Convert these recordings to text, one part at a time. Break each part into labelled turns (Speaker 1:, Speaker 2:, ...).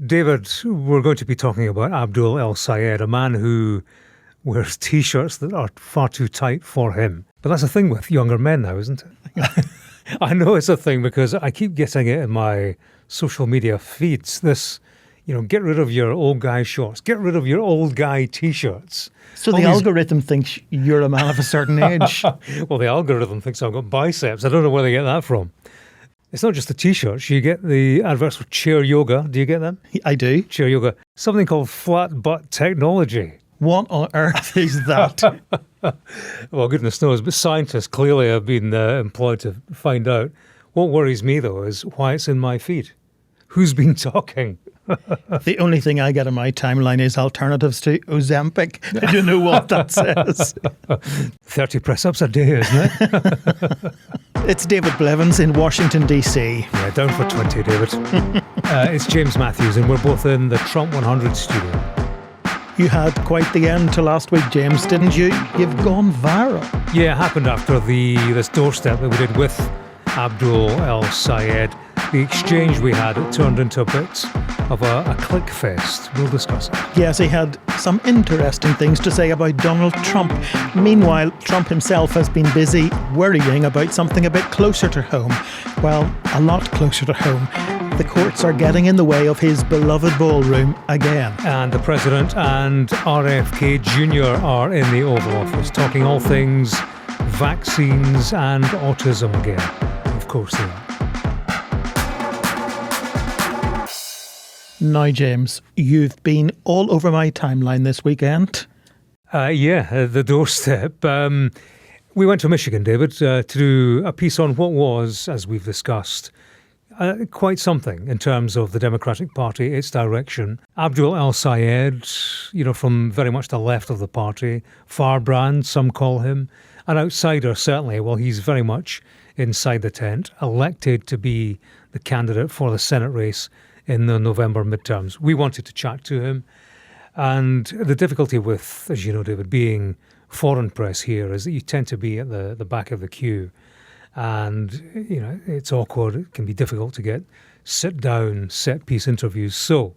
Speaker 1: David, we're going to be talking about Abdul El-Sayed, a man who wears T-shirts that are far too tight for him. But that's a thing with younger men now, isn't it? I know it's a thing because I keep getting it in my social media feeds. This, get rid of your old guy shorts, get rid of your old guy T-shirts.
Speaker 2: So the algorithm thinks you're a man of a certain age.
Speaker 1: Well, the algorithm thinks I've got biceps. I don't know where they get that from. It's not just the T-shirts. You get the adverts for chair yoga. Do you get them?
Speaker 2: I do.
Speaker 1: Chair yoga. Something called flat butt technology.
Speaker 2: What on earth is that?
Speaker 1: Well, goodness knows, but scientists clearly have been employed to find out. What worries me, though, is why it's in my feed. Who's been talking?
Speaker 2: The only thing I get on my timeline is alternatives to Ozempic. I don't know what that says.
Speaker 1: 30 press-ups a day, isn't it?
Speaker 2: It's David Blevins in Washington, D.C.
Speaker 1: Yeah, down for 20, David. It's James Matthews, and we're both in the Trump 100 studio.
Speaker 2: You had quite the end to last week, James, didn't you? You've gone viral.
Speaker 1: Yeah, it happened after this doorstep that we did with Abdul El-Sayed. The exchange we had, it turned into a bit of a click fest. We'll discuss it.
Speaker 2: Yes, he had some interesting things to say about Donald Trump. Meanwhile, Trump himself has been busy worrying about something a bit closer to home. Well, a lot closer to home. The courts are getting in the way of his beloved ballroom again.
Speaker 1: And the President and RFK Jr. are in the Oval Office talking all things vaccines and autism again. Of course they are.
Speaker 2: Now, James, you've been all over my timeline this weekend.
Speaker 1: The doorstep. We went to Michigan, David, to do a piece on what was, as we've discussed, quite something in terms of the Democratic Party, its direction. Abdul El-Sayed, from very much the left of the party, firebrand, some call him, an outsider certainly. Well, he's very much inside the tent, elected to be the candidate for the Senate race in the November midterms. We wanted to chat to him. And the difficulty with, as you know, David, being foreign press here is that you tend to be at the back of the queue. And, it's awkward. It can be difficult to get sit-down, set-piece interviews. So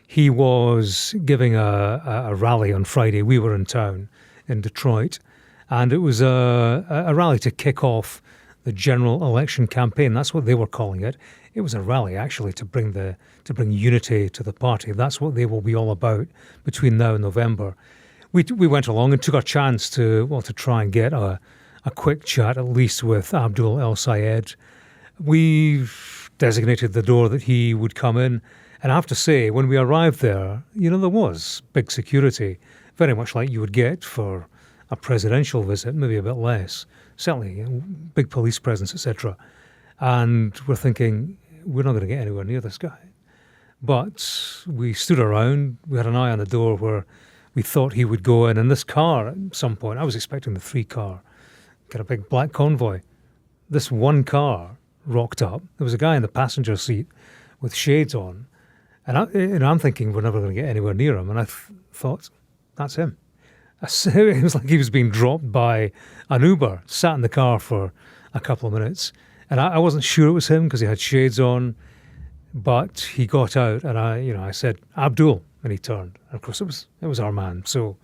Speaker 1: he was giving a rally on Friday. We were in town in Detroit. And it was a rally to kick off the general election campaign. That's what they were calling it. It was a rally, actually, to bring unity to the party. That's what they will be all about between now and November. We went along and took our chance to try and get a quick chat, at least with Abdul El-Sayed. We designated the door that he would come in. And I have to say, when we arrived there, there was big security, very much like you would get for a presidential visit, maybe a bit less. Certainly, big police presence, etc. And we're thinking, we're not going to get anywhere near this guy. But we stood around, we had an eye on the door where we thought he would go in this car at some point. I was expecting the 3-car, got a big black convoy. This one car rocked up. There was a guy in the passenger seat with shades on. And I'm thinking we're never going to get anywhere near him. And I thought, that's him. It was like he was being dropped by an Uber, sat in the car for a couple of minutes. And I wasn't sure it was him because he had shades on, but he got out and I said, Abdul, and he turned. And of course, it was our man. So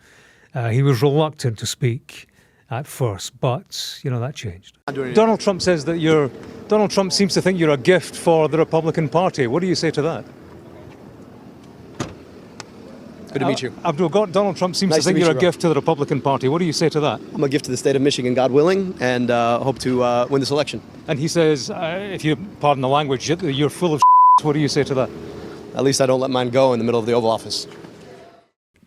Speaker 1: he was reluctant to speak at first, but, that changed. Donald Trump says that Donald Trump seems to think you're a gift for the Republican Party. What do you say to that?
Speaker 3: Good to meet you.
Speaker 1: Abdul, Donald Trump seems to think you're a gift to the Republican Party. What do you say to that?
Speaker 3: I'm a gift to the state of Michigan, God willing, and hope to win this election.
Speaker 1: And he says, if you pardon the language, you're full of What do you say to that?
Speaker 3: At least I don't let mine go in the middle of the Oval Office.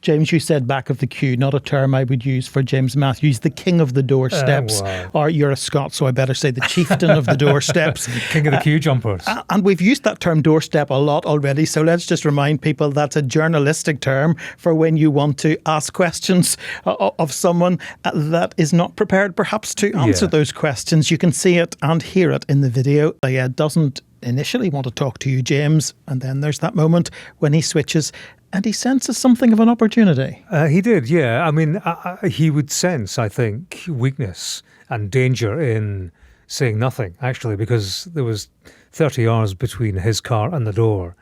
Speaker 2: James, you said back of the queue, not a term I would use for James Matthews, the king of the doorsteps.
Speaker 1: Wow.
Speaker 2: Or you're a Scot, so I better say the chieftain of the doorsteps.
Speaker 1: King of the queue jumpers.
Speaker 2: And we've used that term doorstep a lot already, so let's just remind people that's a journalistic term for when you want to ask questions of someone that is not prepared perhaps to answer those questions. You can see it and hear it in the video. He doesn't initially want to talk to you, James, and then there's that moment when he switches and he senses something of an opportunity.
Speaker 1: He did, yeah. I mean, he would sense, I think, weakness and danger in saying nothing, actually, because there was 30 yards between his car and the door.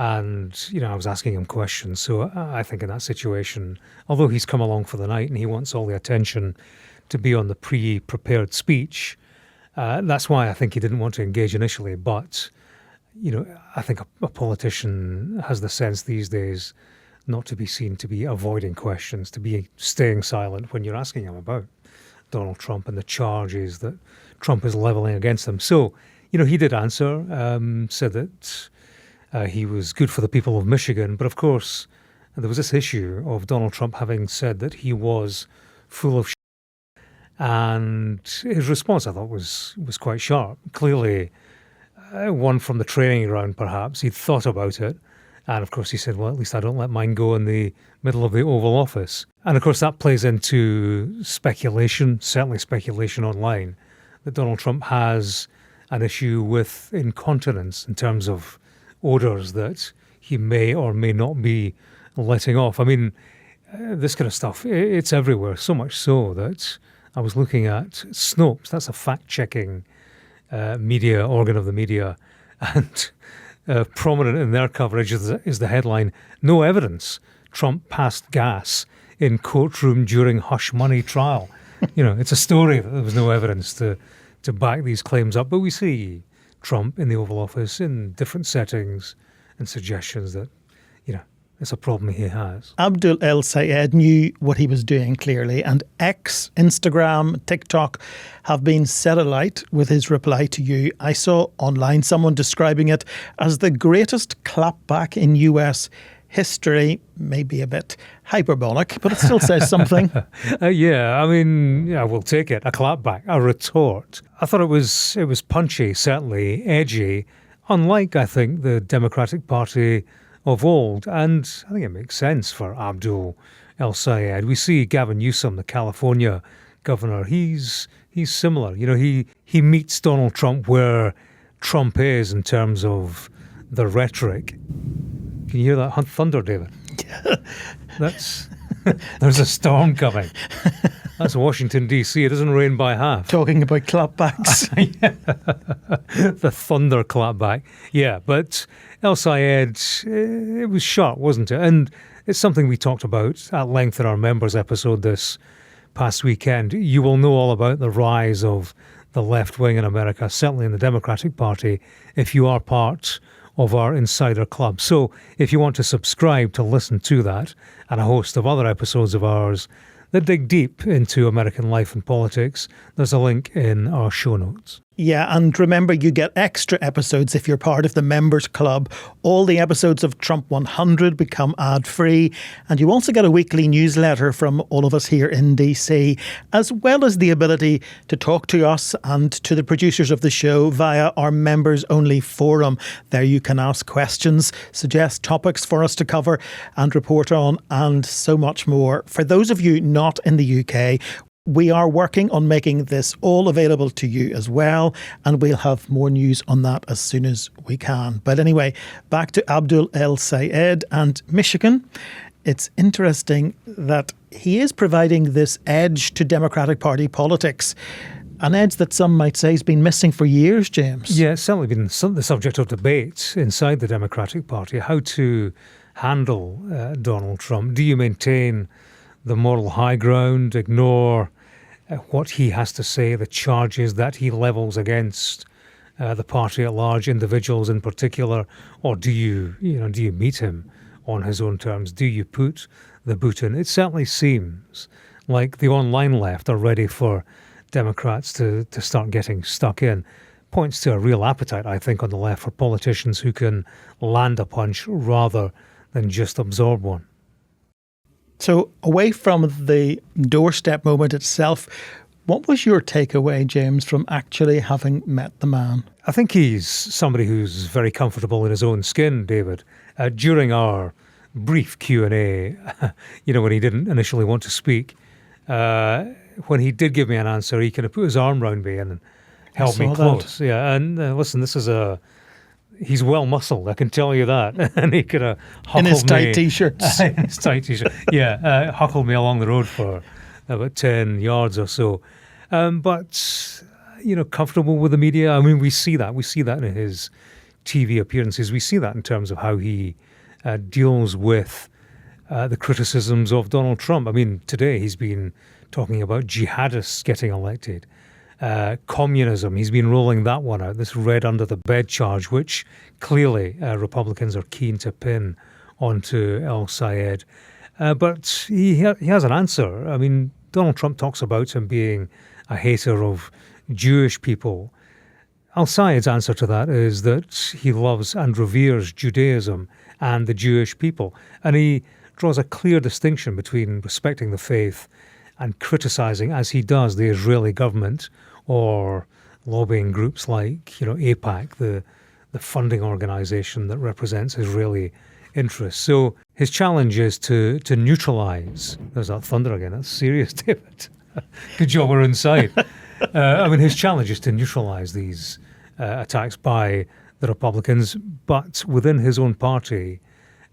Speaker 1: And, I was asking him questions. So I think in that situation, although he's come along for the night and he wants all the attention to be on the pre-prepared speech, that's why I think he didn't want to engage initially. But, I think a politician has the sense these days not to be seen to be avoiding questions, to be staying silent when you're asking him about Donald Trump and the charges that Trump is leveling against him. So, he did answer, said that he was good for the people of Michigan. But of course, there was this issue of Donald Trump having said that he was full of shit. And his response, I thought, was quite sharp. Clearly, one from the training ground, perhaps. He'd thought about it. And of course, he said, well, at least I don't let mine go in the middle of the Oval Office. And of course, that plays into speculation, certainly speculation online, that Donald Trump has an issue with incontinence in terms of odours that he may or may not be letting off. I mean, this kind of stuff, it's everywhere, so much so that I was looking at Snopes, that's a fact-checking media, organ of the media, and prominent in their coverage is the headline, "No evidence, Trump passed gas in courtroom during hush money trial." It's a story that there was no evidence to back these claims up, but we see Trump in the Oval Office in different settings and suggestions that, it's a problem he has.
Speaker 2: Abdul El-Sayed knew what he was doing clearly, and X, Instagram, TikTok have been set alight with his reply to you. I saw online someone describing it as the greatest clapback in US history. Maybe a bit hyperbolic, but it still says something.
Speaker 1: We'll take it. A clapback, a retort. I thought it was punchy, certainly edgy, unlike, I think, the Democratic Party of old. And I think it makes sense for Abdul El-Sayed. We see Gavin Newsom, the California governor. He's similar. He meets Donald Trump where Trump is in terms of the rhetoric. Can you hear that thunder, David?
Speaker 2: Yeah.
Speaker 1: There's a storm coming. That's Washington, D.C. It doesn't rain by half.
Speaker 2: Talking about clapbacks.
Speaker 1: The thunder clapback. Yeah, but El-Sayed, it was sharp, wasn't it? And it's something we talked about at length in our members episode this past weekend. You will know all about the rise of the left wing in America, certainly in the Democratic Party, if you are part of our Insider Club. So if you want to subscribe to listen to that and a host of other episodes of ours that dig deep into American life and politics, there's a link in our show notes.
Speaker 2: Yeah, and remember, you get extra episodes if you're part of the Members Club. All the episodes of Trump 100 become ad-free, and you also get a weekly newsletter from all of us here in DC, as well as the ability to talk to us and to the producers of the show via our members-only forum. There you can ask questions, suggest topics for us to cover and report on, and so much more. For those of you not in the UK, we are working on making this all available to you as well, and we'll have more news on that as soon as we can. But anyway, back to Abdul El-Sayed and Michigan. It's interesting that he is providing this edge to Democratic Party politics, an edge that some might say has been missing for years, James.
Speaker 1: Yeah, it's certainly been the subject of debate inside the Democratic Party, how to handle Donald Trump. Do you maintain the moral high ground, ignore what he has to say, the charges that he levels against the party at large, individuals in particular, or do you meet him on his own terms? Do you put the boot in? It certainly seems like the online left are ready for Democrats to start getting stuck in. Points to a real appetite, I think, on the left for politicians who can land a punch rather than just absorb one.
Speaker 2: So away from the doorstep moment itself, what was your takeaway, James, from actually having met the man?
Speaker 1: I think he's somebody who's very comfortable in his own skin, David. During our brief Q&A, when he didn't initially want to speak, when he did give me an answer, he kind of put his arm around me and held me close. That. Yeah, and listen, he's well muscled, I can tell you that. And he could have huckled me.
Speaker 2: In his tight T-shirts.
Speaker 1: In his tight T-shirt. Yeah, huckled me along the road for about 10 yards or so. But, comfortable with the media. I mean, we see that. We see that in his TV appearances. We see that in terms of how he deals with the criticisms of Donald Trump. I mean, today he's been talking about jihadists getting elected. Communism, he's been rolling that one out, this red under the bed charge, which clearly Republicans are keen to pin onto El-Sayed. But he has an answer. I mean, Donald Trump talks about him being a hater of Jewish people. El-Sayed's answer to that is that he loves and reveres Judaism and the Jewish people. And he draws a clear distinction between respecting the faith and criticising, as he does, the Israeli government or lobbying groups like, AIPAC, the funding organisation that represents Israeli interests. So his challenge is to neutralise. There's that thunder again. That's serious, David. Good job we're inside. His challenge is to neutralise these attacks by the Republicans, but within his own party,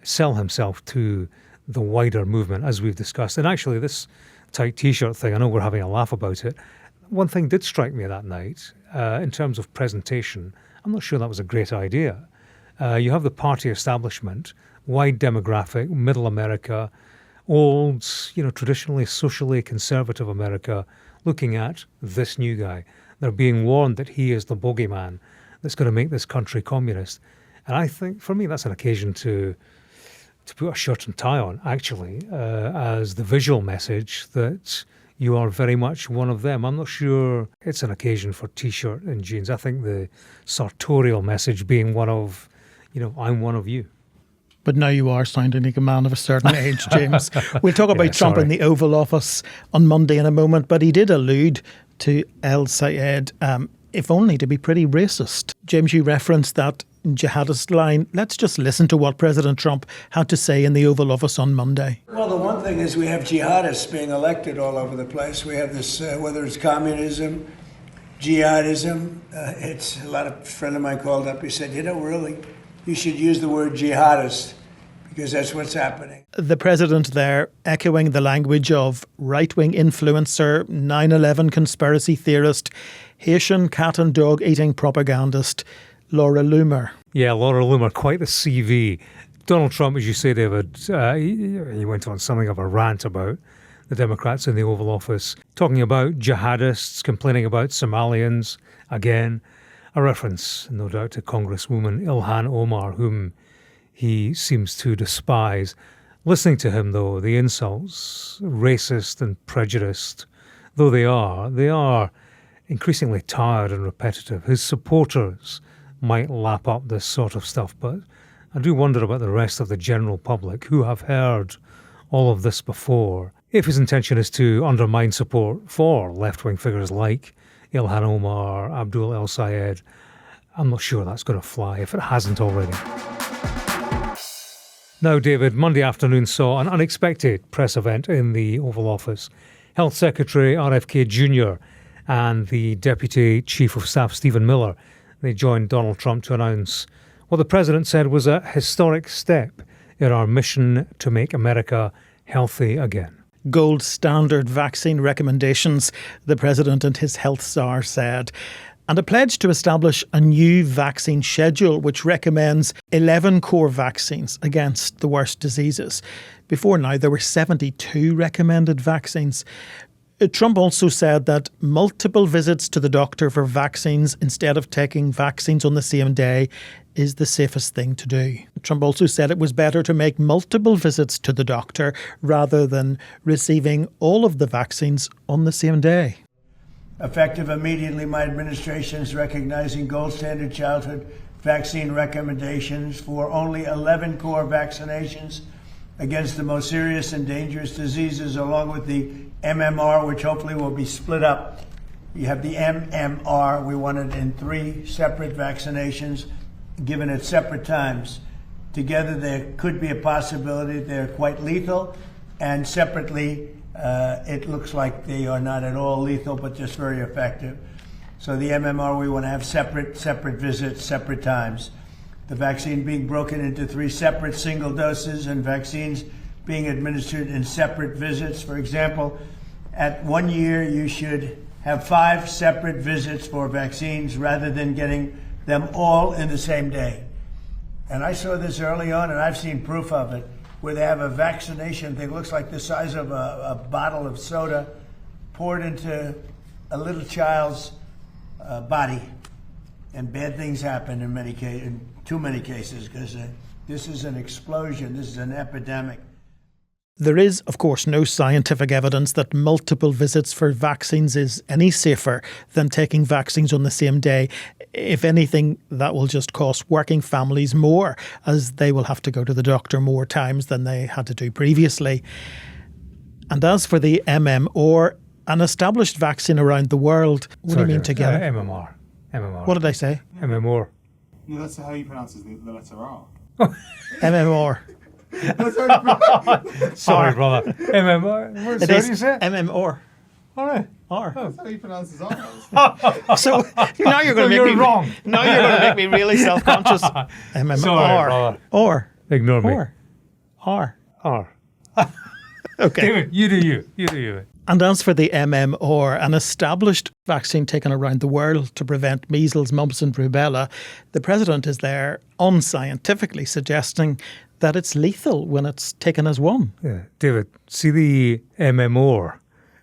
Speaker 1: sell himself to the wider movement, as we've discussed. And actually, this tight T-shirt thing, I know we're having a laugh about it. One thing did strike me that night, in terms of presentation. I'm not sure that was a great idea. You have the party establishment, wide demographic, middle America, old, traditionally socially conservative America, looking at this new guy. They're being warned that he is the bogeyman that's going to make this country communist. And I think, for me, that's an occasion to put a shirt and tie on, actually, as the visual message that you are very much one of them. I'm not sure it's an occasion for T-shirt and jeans. I think the sartorial message being one of, I'm one of you.
Speaker 2: But now you are sounding like a man of a certain age, James. We'll talk about Trump in the Oval Office on Monday in a moment, but he did allude to El-Sayed, if only to be pretty racist. James, you referenced that jihadist line. Let's just listen to what President Trump had to say in the Oval Office on Monday.
Speaker 4: Well, the one thing is we have jihadists being elected all over the place. We have this, whether it's communism, jihadism. It's a lot of friend of mine called up. He said, really, you should use the word jihadist because that's what's happening.
Speaker 2: The president there echoing the language of right-wing influencer, 9/11 conspiracy theorist, Haitian cat and dog eating propagandist, Laura Loomer.
Speaker 1: Yeah, Laura Loomer, quite the CV. Donald Trump, as you say, David, he went on something of a rant about the Democrats in the Oval Office, talking about jihadists, complaining about Somalians, again. A reference, no doubt, to Congresswoman Ilhan Omar, whom he seems to despise. Listening to him, though, the insults, racist and prejudiced though they are increasingly tired and repetitive. His supporters might lap up this sort of stuff, but I do wonder about the rest of the general public who have heard all of this before. If his intention is to undermine support for left-wing figures like Ilhan Omar, Abdul El-Sayed, I'm not sure that's going to fly, if it hasn't already. Now, David, Monday afternoon saw an unexpected press event in the Oval Office. Health Secretary RFK Jr. and the Deputy Chief of Staff Stephen Miller, they joined Donald Trump to announce what the president said was a historic step in our mission to make America healthy again.
Speaker 2: Gold standard vaccine recommendations, the president and his health czar said. And a pledge to establish a new vaccine schedule which recommends 11 core vaccines against the worst diseases. Before now, there were 72 recommended vaccines. Trump also said that multiple visits to the doctor for vaccines instead of taking vaccines on the same day is the safest thing to do. Trump also said it was better to make multiple visits to the doctor rather than receiving all of the vaccines on the same day.
Speaker 4: Effective immediately, my administration is recognizing gold standard childhood vaccine recommendations for only 11 core vaccinations against the most serious and dangerous diseases, along with the MMR, which hopefully will be split up. You have the MMR, we want it in 3 separate vaccinations, given at separate times. Together, there could be a possibility they're quite lethal, and separately, it looks like they are not at all lethal, but just very effective. So the MMR, we want to have separate visits, separate times. The vaccine being broken into 3 separate single doses and vaccines being administered in separate visits. For example, at 1 year, you should have 5 separate visits for vaccines rather than getting them all in the same day. And I saw this early on, and I've seen proof of it, where they have a vaccination thing, looks like the size of a bottle of soda, poured into a little child's body. And bad things happen in many cases, in too many cases, because this is an explosion, this is an epidemic.
Speaker 2: There is, of course, no scientific evidence that multiple visits for vaccines is any safer than taking vaccines on the same day. If anything, that will just cost working families more, as they will have to go to the doctor more times than they had to do previously. And as for the MMR, an established vaccine around the world, what do you mean together?
Speaker 1: MMR.
Speaker 2: What did I say?
Speaker 1: MMR.
Speaker 5: No, that's how you pronounce the letter R.
Speaker 2: MMR.
Speaker 1: Sorry, brother. MMR. What
Speaker 2: It
Speaker 1: do
Speaker 2: is
Speaker 1: you say?
Speaker 2: MMR.
Speaker 1: All right.
Speaker 2: R.
Speaker 5: That's how you pronounce his R.
Speaker 2: So now you're going to
Speaker 1: you're
Speaker 2: make me
Speaker 1: wrong.
Speaker 2: Now you're going to make me really self-conscious. MMR.
Speaker 1: Sorry, brother.
Speaker 2: Or.
Speaker 1: Ignore me.
Speaker 2: R.
Speaker 1: R.
Speaker 2: Okay.
Speaker 1: David, you do you. You do you.
Speaker 2: And as for the MMR, an established vaccine taken around the world to prevent measles, mumps and rubella, the president is there unscientifically suggesting that it's lethal when it's taken as one.
Speaker 1: Yeah. David, see the MMR?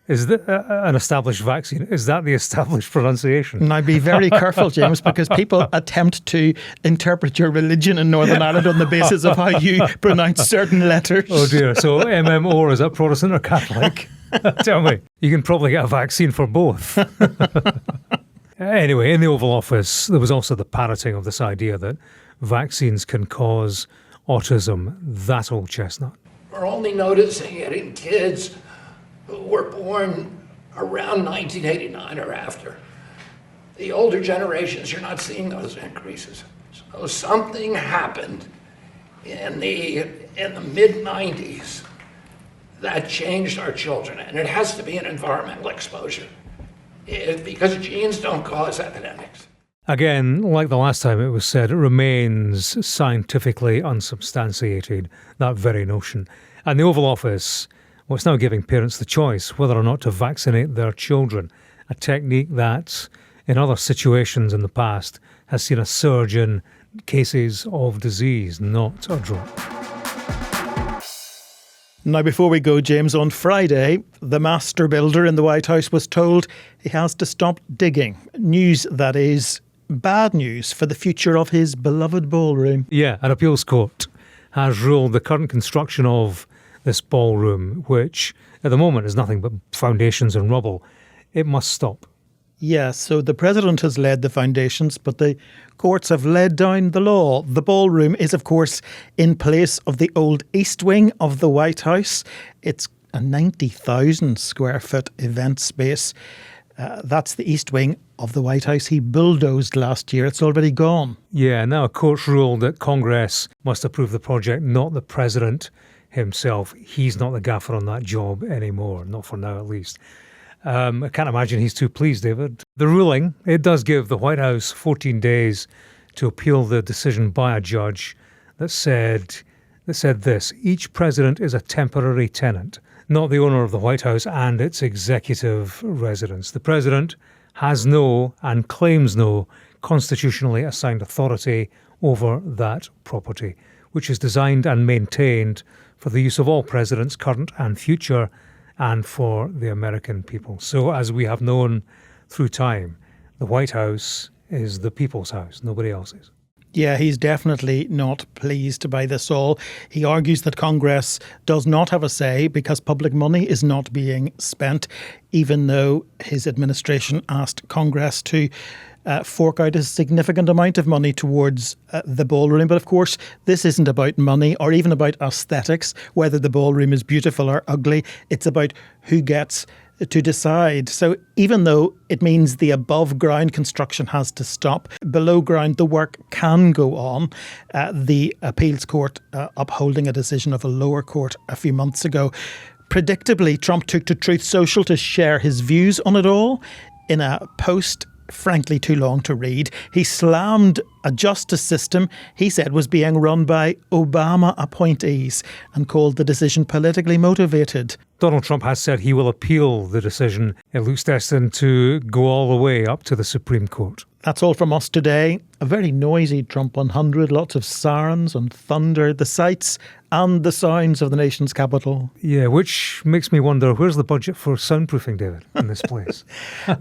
Speaker 1: Is that an established vaccine? Is that the established pronunciation?
Speaker 2: Now be very careful, James, because people attempt to interpret your religion in Northern Ireland on the basis of how you pronounce certain letters.
Speaker 1: Oh dear. So MMR, is that Protestant or Catholic? Tell me. You can probably get a vaccine for both. Anyway, in the Oval Office, there was also the parroting of this idea that vaccines can cause autism. That old chestnut.
Speaker 6: We're only noticing it in kids who were born around 1989 or after. The older generations, you're not seeing those increases. So something happened in the mid-90s that changed our children, and it has to be an environmental exposure because genes don't cause epidemics.
Speaker 1: Again, like the last time it was said, it remains scientifically unsubstantiated, that very notion. And the Oval Office, well, it's now giving parents the choice whether or not to vaccinate their children, a technique that, in other situations in the past, has seen a surge in cases of disease, not a drop.
Speaker 2: Now, before we go, James, on Friday, the master builder in the White House was told he has to stop digging. News that is bad news for the future of his beloved ballroom.
Speaker 1: Yeah, an appeals court has ruled the current construction of this ballroom, which at the moment is nothing but foundations and rubble, it must stop.
Speaker 2: Yeah, so the president has led the foundations, but the courts have laid down the law. The ballroom is, of course, in place of the old East Wing of the White House. It's a 90,000 square foot event space. That's the East Wing of the White House he bulldozed last year. It's already gone.
Speaker 1: Yeah, now a court's ruled that Congress must approve the project, not the president himself. He's not the gaffer on that job anymore, not for now at least. I can't imagine he's too pleased, David. The ruling, it does give the White House 14 days to appeal the decision by a judge that said this: each president is a temporary tenant, not the owner of the White House and its executive residence. The president has no and claims no constitutionally assigned authority over that property, which is designed and maintained for the use of all presidents, current and future, and for the American people. So, as we have known through time, the White House is the people's house, nobody else's.
Speaker 2: Yeah, he's definitely not pleased by this all. He argues that Congress does not have a say because public money is not being spent, even though his administration asked Congress to fork out a significant amount of money towards the ballroom. But of course, this isn't about money or even about aesthetics, whether the ballroom is beautiful or ugly. It's about who gets to decide. So even though it means the above ground construction has to stop, below ground the work can go on. The appeals court upholding a decision of a lower court a few months ago. Predictably, Trump took to Truth Social to share his views on it all in a post frankly too long to read. He slammed a justice system he said was being run by Obama appointees and called the decision politically motivated.
Speaker 1: Donald Trump has said he will appeal the decision. It looks destined to go all the way up to the Supreme Court.
Speaker 2: That's all from us today. A very noisy Trump 100, lots of sirens and thunder, the sights and the sounds of the nation's capital.
Speaker 1: Yeah, which makes me wonder, where's the budget for soundproofing, David, in this place?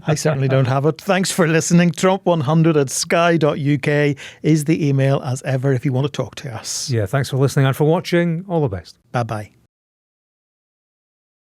Speaker 2: I certainly don't have it. Thanks for listening. Trump100@sky.uk is the email as ever if you want to talk to us.
Speaker 1: Yeah, thanks for listening and for watching. All the best.
Speaker 2: Bye-bye.